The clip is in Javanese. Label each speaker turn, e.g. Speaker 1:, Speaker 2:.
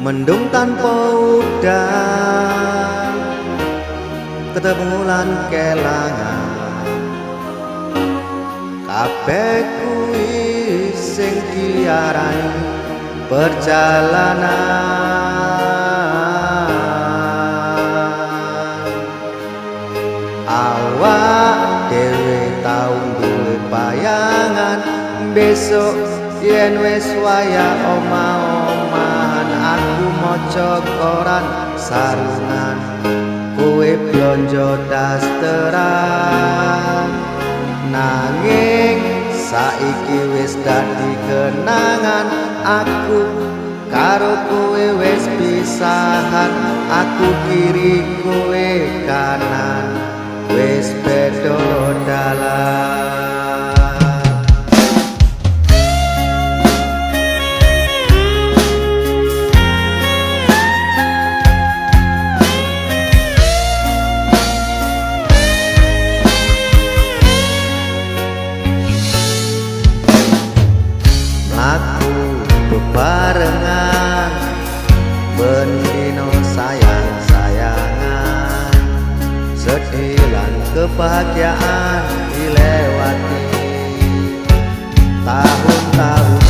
Speaker 1: mendung tanpa udan, ketemu lan kelangan. Kabeh kuwi sing diarani perjalanan. Awak dhewe tau duwe bayangan besok yen wis wayah omah-omahan. Aku maca koran sarungan, kowe blonjo dasteran. Nanging saiki wis dadi kenangan, aku karo kowe wis pisahan. Aku kiri kowe kanan, wis beda dalan. Aku bebarengan bendino sayang-sayangan, sedih lan kebahagiaan dilewati tahun-tahun